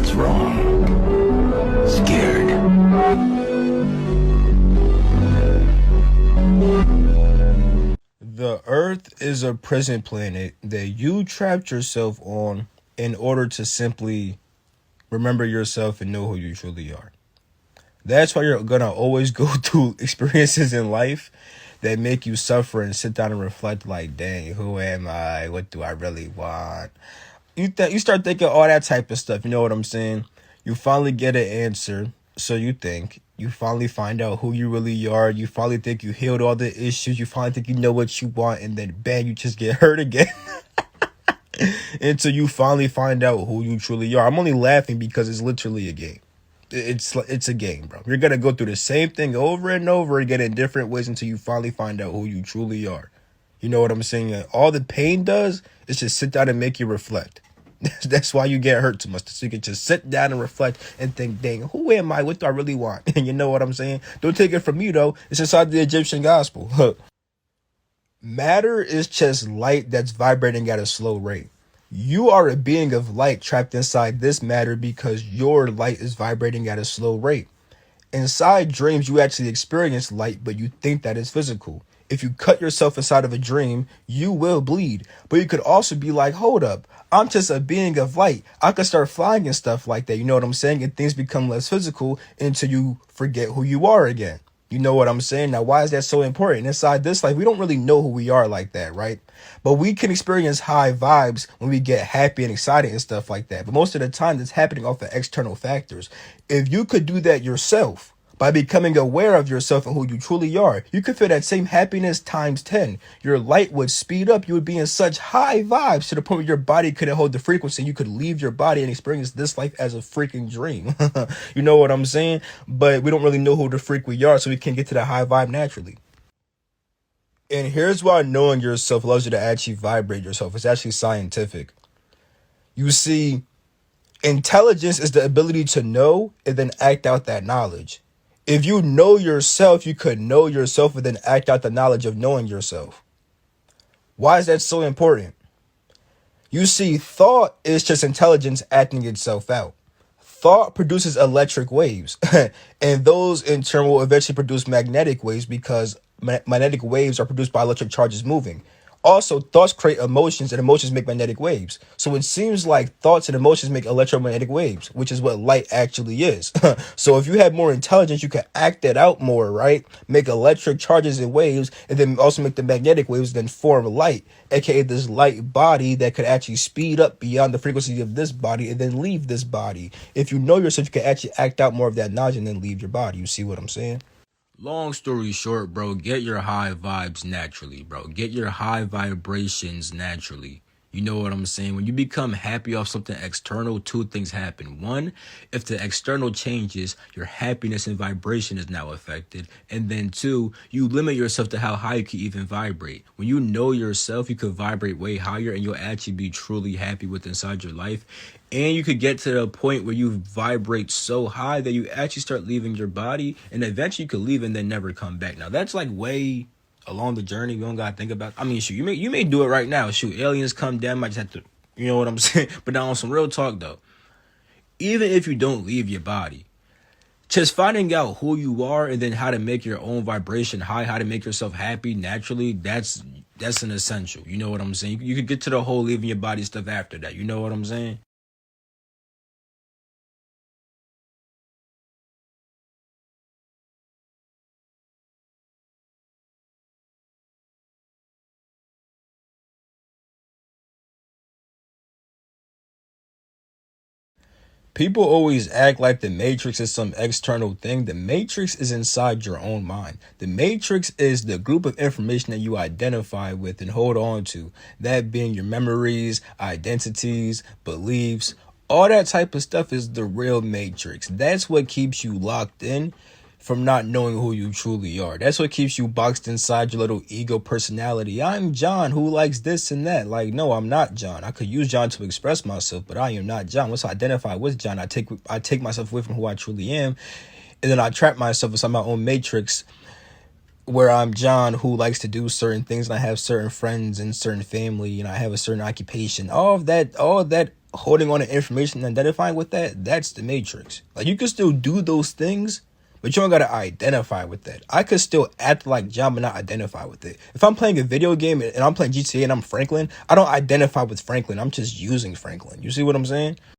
What's wrong? Scared. The Earth is a prison planet that you trapped yourself on in order to simply remember yourself and know who you truly are. That's why you're gonna always go through experiences in life that make you suffer and sit down and reflect like, dang, who am I? What do I really want? You start thinking all that type of stuff, you know what I'm saying? You finally get an answer, so you think. You finally find out who you really are. You finally think you healed all the issues. You finally think you know what you want, and then bang, you just get hurt again. Until you finally find out who you truly are. I'm only laughing because it's literally a game. It's a game, bro. You're gonna go through the same thing over and over again in different ways until you finally find out who you truly are. You know what I'm saying? All the pain does is just sit down and make you reflect. That's why you get hurt too much. So you can just sit down and reflect and think, dang, who am I? What do I really want? And you know what I'm saying? Don't take it from me, though. It's inside the Egyptian gospel. Matter is just light that's vibrating at a slow rate. You are a being of light trapped inside this matter because your light is vibrating at a slow rate. Inside dreams, you actually experience light, but you think that it's physical. If you cut yourself inside of a dream, you will bleed. But you could also be like, hold up, I'm just a being of light. I could start flying and stuff like that. You know what I'm saying? And things become less physical until you forget who you are again. You know what I'm saying? Now, why is that so important? Inside this life, we don't really know who we are like that, right? But we can experience high vibes when we get happy and excited and stuff like that. But most of the time, it's happening off of external factors. If you could do that yourself, by becoming aware of yourself and who you truly are, you could feel that same happiness times 10. Your light would speed up. You would be in such high vibes to the point where your body couldn't hold the frequency. You could leave your body and experience this life as a freaking dream. You know what I'm saying? But we don't really know who the freak we are, so we can't get to that high vibe naturally. And here's why knowing yourself allows you to actually vibrate yourself. It's actually scientific. You see, intelligence is the ability to know and then act out that knowledge. If you know yourself, you could know yourself and then act out the knowledge of knowing yourself. Why is that so important? You see, thought is just intelligence acting itself out. Thought produces electric waves, and those in turn will eventually produce magnetic waves because magnetic waves are produced by electric charges moving. Also, thoughts create emotions, and emotions make magnetic waves. So it seems like thoughts and emotions make electromagnetic waves, which is what light actually is. So if you have more intelligence, you can act that out more, right? Make electric charges and waves, and then also make the magnetic waves, then form light, aka this light body that could actually speed up beyond the frequency of this body and then leave this body. If you know yourself, you can actually act out more of that knowledge and then leave your body. You see what I'm saying? Long story short, bro, get your high vibes naturally, bro. Get your high vibrations naturally. You know what I'm saying? When you become happy off something external, two things happen. One, if the external changes, your happiness and vibration is now affected. And then two, you limit yourself to how high you can even vibrate. When you know yourself, you could vibrate way higher and you'll actually be truly happy with inside your life. And you could get to the point where you vibrate so high that you actually start leaving your body, and eventually you could leave and then never come back. Now that's like way along the journey. You don't gotta think about. I mean, shoot, you may do it right now. Shoot, aliens come down, might just have to. You know what I'm saying? But now on some real talk though, even if you don't leave your body, just finding out who you are and then how to make your own vibration high, how to make yourself happy naturally, that's an essential. You know what I'm saying? You could get to the whole leaving your body stuff after that. You know what I'm saying? People always act like the Matrix is some external thing. The Matrix is inside your own mind. The Matrix is the group of information that you identify with and hold on to. That being your memories, identities, beliefs, all that type of stuff is the real Matrix. That's what keeps you locked in from not knowing who you truly are. That's what keeps you boxed inside your little ego personality. I'm John who likes this and that. Like, no, I'm not John. I could use John to express myself, but I am not John. Once I identify with John, I take myself away from who I truly am, and then I trap myself inside my own matrix where I'm John who likes to do certain things and I have certain friends and certain family and I have a certain occupation. All of that holding on to information and identifying with that, that's the Matrix. Like, you can still do those things, but you don't gotta identify with that. I could still act like John, but not identify with it. If I'm playing a video game and I'm playing GTA and I'm Franklin, I don't identify with Franklin. I'm just using Franklin. You see what I'm saying?